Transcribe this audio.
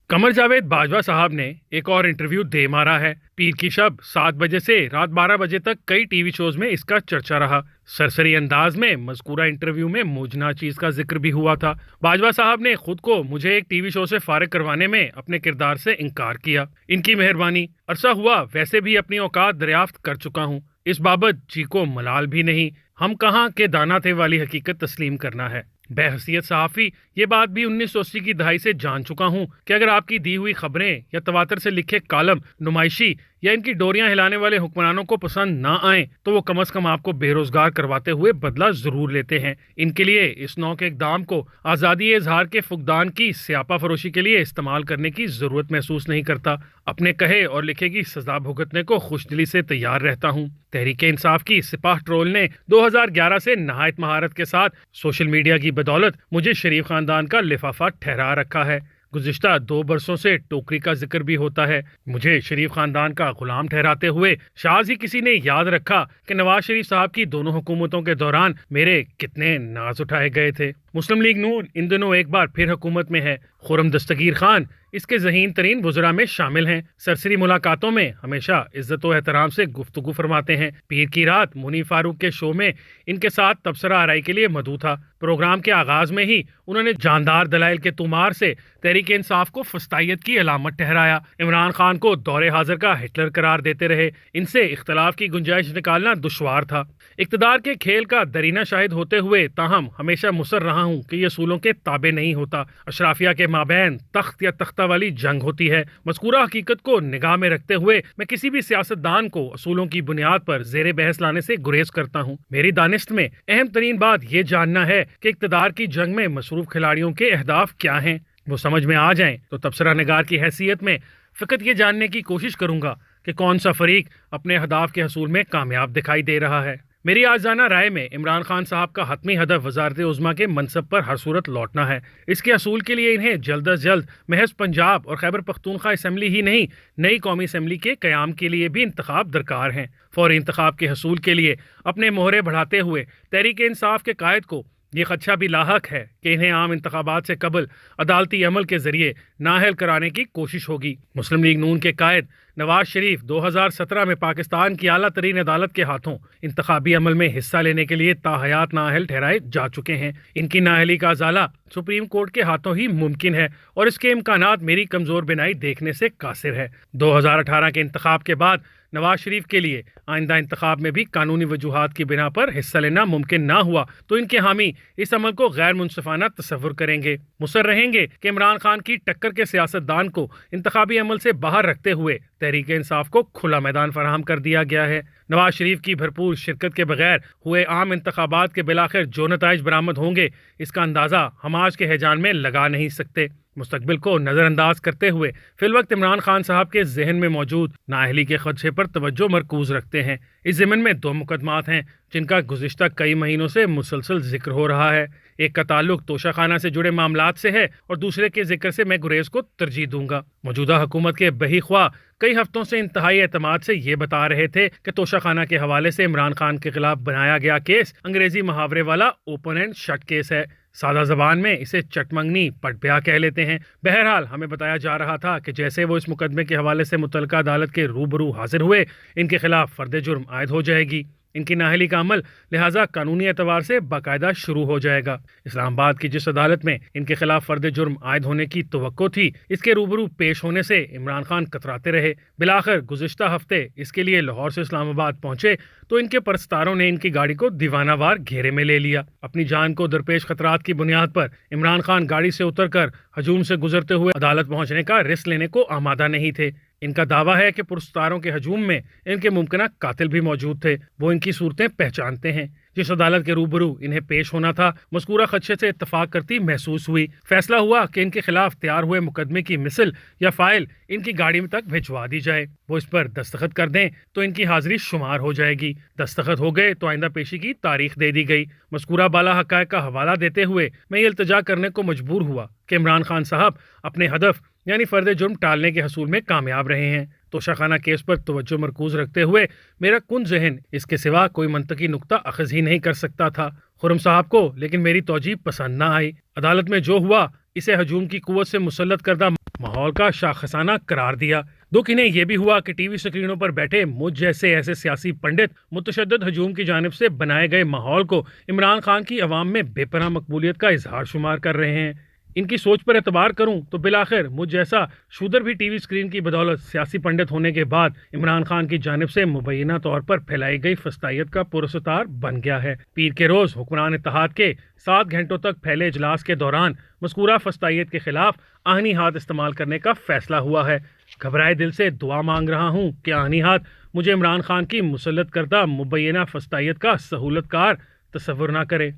قمر جاوید باجوہ صاحب نے ایک اور انٹرویو دے مارا ہے۔ پیر کی شب 7 بجے سے رات 12 بجے تک کئی ٹی وی شوز میں اس کا چرچا رہا۔ سرسری انداز میں مذکورہ انٹرویو میں موجنا چیز کا ذکر بھی ہوا تھا۔ باجوہ صاحب نے خود کو مجھے ایک ٹی وی شو سے فارغ کروانے میں اپنے کردار سے انکار کیا۔ ان کی مہربانی، عرصہ ہوا ویسے بھی اپنی اوقات دریافت کر چکا ہوں، اس بابت جی کو ملال بھی نہیں، ہم کہاں کے دانا تھے والی حقیقت تسلیم کرنا ہے۔ بے حیثیت صحافی یہ بات بھی 1980 کی دہائی سے جان چکا ہوں کہ اگر آپ کی دی ہوئی خبریں یا تواتر سے لکھے کالم نمائشی یا ان کی ڈوریاں ہلانے والے حکمرانوں کو پسند نہ آئیں تو وہ کم از کم آپ کو بے روزگار کرواتے ہوئے بدلہ ضرور لیتے ہیں۔ ان کے لیے اس نو کے اقدام کو آزادی اظہار کے فقدان کی سیاپا فروشی کے لیے استعمال کرنے کی ضرورت محسوس نہیں کرتا۔ اپنے کہے اور لکھے کی سزا بھگتنے کو خوش دلی سے تیار رہتا ہوں۔ تحریک انصاف کی سپاہ ٹرول نے 2011 سے نہایت مہارت کے ساتھ سوشل میڈیا کی بدولت مجھے شریف خاندان کا لفافہ ٹھہرا رکھا ہے۔ گزشتہ 2 برسوں سے ٹوکری کا ذکر بھی ہوتا ہے۔ مجھے شریف خاندان کا غلام ٹھہراتے ہوئے شاذ ہی کسی نے یاد رکھا کہ نواز شریف صاحب کی دونوں حکومتوں کے دوران میرے کتنے ناز اٹھائے گئے تھے۔ مسلم لیگ نون ان دنوں ایک بار پھر حکومت میں ہے۔ خرم دستگیر خان اس کے ذہین ترین وزراء میں شامل ہیں۔ سرسری ملاقاتوں میں ہمیشہ عزت و احترام سے گفتگو فرماتے ہیں۔ پیر کی رات منی فاروق کے شو میں ان کے ساتھ تبصرہ آرائی کے لیے مدعو تھا۔ پروگرام کے آغاز میں ہی انہوں نے جاندار دلائل کے طومار سے تحریک انصاف کو فسطائیت کی علامت ٹھہرایا۔ عمران خان کو دور حاضر کا ہٹلر قرار دیتے رہے۔ ان سے اختلاف کی گنجائش نکالنا دشوار تھا۔ اقتدار کے کھیل کا درینہ شاہد ہوتے ہوئے تاہم ہمیشہ مصر رہا ہوں کہ یہ اصولوں کے تابع نہیں ہوتا۔ اشرافیہ کے مابین تخت یا تختہ والی جنگ ہوتی ہے۔ مذکورہ حقیقت کو نگاہ میں رکھتے ہوئے میں کسی بھی سیاستدان کو اصولوں کی بنیاد پر زیر بحث لانے سے گریز کرتا ہوں۔ میری دانست میں اہم ترین بات یہ جاننا ہے کہ اقتدار کی جنگ میں مصروف کھلاڑیوں کے اہداف کیا ہیں۔ وہ سمجھ میں آ جائیں تو تبصرہ نگار کی حیثیت میں فقط یہ جاننے کی کوشش کروں گا کہ کون سا فریق اپنے اہداف کے حصول میں کامیاب دکھائی دے رہا ہے۔ میری آزادانہ رائے میں عمران خان صاحب کا حتمی ہدف وزارت عظمیٰ کے منصب پر ہر صورت لوٹنا ہے۔ اس کے حصول کے لیے انہیں جلد از جلد محض پنجاب اور خیبر پختونخوا اسمبلی ہی نہیں، نئی قومی اسمبلی کے قیام کے لیے بھی انتخاب درکار ہیں۔ فوری انتخاب کے حصول کے لیے اپنے مہرے بڑھاتے ہوئے تحریک انصاف کے قائد کو یہ خدشہ بھی لاحق ہے کہ انہیں عام انتخابات سے قبل عدالتی عمل کے ذریعے نااہل کرانے کی کوشش ہوگی۔ مسلم لیگ نون کے قائد نواز شریف 2017 میں پاکستان کی اعلیٰ ترین عدالت کے ہاتھوں انتخابی عمل میں حصہ لینے کے لیے تاحیات نااہل ٹھہرائے جا چکے ہیں۔ ان کی نااہلی کا ازالہ سپریم کورٹ کے ہاتھوں ہی ممکن ہے اور اس کے امکانات میری کمزور بینائی دیکھنے سے قاصر ہے۔ 2018 کے انتخاب کے بعد نواز شریف کے لیے آئندہ انتخاب میں بھی قانونی وجوہات کی بنا پر حصہ لینا ممکن نہ ہوا تو ان کے حامی اس عمل کو غیر منصفانہ تصور کریں گے، مصر رہیں گے کہ عمران خان کی ٹکر کے سیاستدان کو انتخابی عمل سے باہر رکھتے ہوئے تحریک انصاف کو کھلا میدان فراہم کر دیا گیا ہے۔ نواز شریف کی بھرپور شرکت کے بغیر ہوئے عام انتخابات کے بالآخر جو نتائج برآمد ہوں گے اس کا اندازہ ہم آج کے ہیجان میں لگا نہیں سکتے۔ مستقبل کو نظر انداز کرتے ہوئے فی الوقت عمران خان صاحب کے ذہن میں موجود نااہلی کے خدشے پر توجہ مرکوز رکھتے ہیں۔ اس ضمن میں 2 مقدمات ہیں جن کا گزشتہ کئی مہینوں سے مسلسل ذکر ہو رہا ہے۔ ایک کا تعلق توشہ خانہ سے جڑے معاملات سے ہے اور دوسرے کے ذکر سے میں گریز کو ترجیح دوں گا۔ موجودہ حکومت کے بہی خواہ کئی ہفتوں سے انتہائی اعتماد سے یہ بتا رہے تھے کہ توشہ خانہ کے حوالے سے عمران خان کے خلاف بنایا گیا کیس انگریزی محاورے والا اوپن اینڈ شٹ کیس ہے۔ سادہ زبان میں اسے چٹ منگنی پٹ بیاہ کہہ لیتے ہیں۔ بہرحال ہمیں بتایا جا رہا تھا کہ جیسے وہ اس مقدمے کے حوالے سے متعلقہ عدالت کے روبرو حاضر ہوئے ان کے خلاف فرد جرم عائد ہو جائے گی۔ ان کی نااہلی کا عمل لہٰذا قانونی اعتبار سے باقاعدہ شروع ہو جائے گا۔ اسلام آباد کی جس عدالت میں ان کے خلاف فرد جرم عائد ہونے کی توقع تھی اس کے روبرو پیش ہونے سے عمران خان کتراتے رہے۔ بالآخر گزشتہ ہفتے اس کے لیے لاہور سے اسلام آباد پہنچے تو ان کے پرستاروں نے ان کی گاڑی کو دیوانہ وار گھیرے میں لے لیا۔ اپنی جان کو درپیش خطرات کی بنیاد پر عمران خان گاڑی سے اتر کر ہجوم سے گزرتے ہوئے عدالت پہنچنے کا رسک لینے کو آمادہ نہیں تھے۔ ان کا دعویٰ ہے کہ پرستاروں کے ہجوم میں ان کے ممکنہ قاتل بھی موجود تھے، وہ ان کی صورتیں پہچانتے ہیں۔ جس عدالت کے روبرو انہیں پیش ہونا تھا مذکورہ خدشے سے اتفاق کرتی محسوس ہوئی۔ فیصلہ ہوا کہ ان کے خلاف تیار ہوئے مقدمے کی مثل یا فائل ان کی گاڑی تک بھجوا دی جائے، وہ اس پر دستخط کر دیں تو ان کی حاضری شمار ہو جائے گی۔ دستخط ہو گئے تو آئندہ پیشی کی تاریخ دے دی گئی۔ مذکورہ بالا حقائق کا حوالہ دیتے ہوئے میں یہ التجا کرنے کو مجبور ہوا کہ عمران خان صاحب اپنے ہدف یعنی فرد جرم ٹالنے کے حصول میں کامیاب رہے ہیں۔ توشہ خانہ کیس پر توجہ مرکوز رکھتے ہوئے میرا کن ذہن اس کے سوا کوئی منطقی نقطہ اخذ ہی نہیں کر سکتا تھا۔ خرم صاحب کو لیکن میری توجیہ پسند نہ آئی۔ عدالت میں جو ہوا اسے ہجوم کی قوت سے مسلط کردہ ماحول کا شاخسانہ قرار دیا۔ دکھ انہیں یہ بھی ہوا کہ ٹی وی سکرینوں پر بیٹھے مجھ جیسے ایسے سیاسی پنڈت متشدد ہجوم کی جانب سے بنائے گئے ماحول کو عمران خان کی عوام میں بے پناہ مقبولیت کا اظہار شمار کر رہے ہیں۔ ان کی سوچ پر اعتبار کروں تو بالآخر مجھ جیسا شودر بھی ٹی وی سکرین کی بدولت سیاسی پنڈت ہونے کے بعد عمران خان کی جانب سے مبینہ طور پر پھیلائی گئی فسطائیت کا پرستار بن گیا ہے۔ پیر کے روز حکمران اتحاد کے 7 گھنٹوں تک پھیلے اجلاس کے دوران مذکورہ فسطائیت کے خلاف آہنی ہاتھ استعمال کرنے کا فیصلہ ہوا ہے۔ گھبرائے دل سے دعا مانگ رہا ہوں کہ آہنی ہاتھ مجھے عمران خان کی مسلط کردہ مبینہ فسطائیت کا سہولت کار تصور نہ کرے۔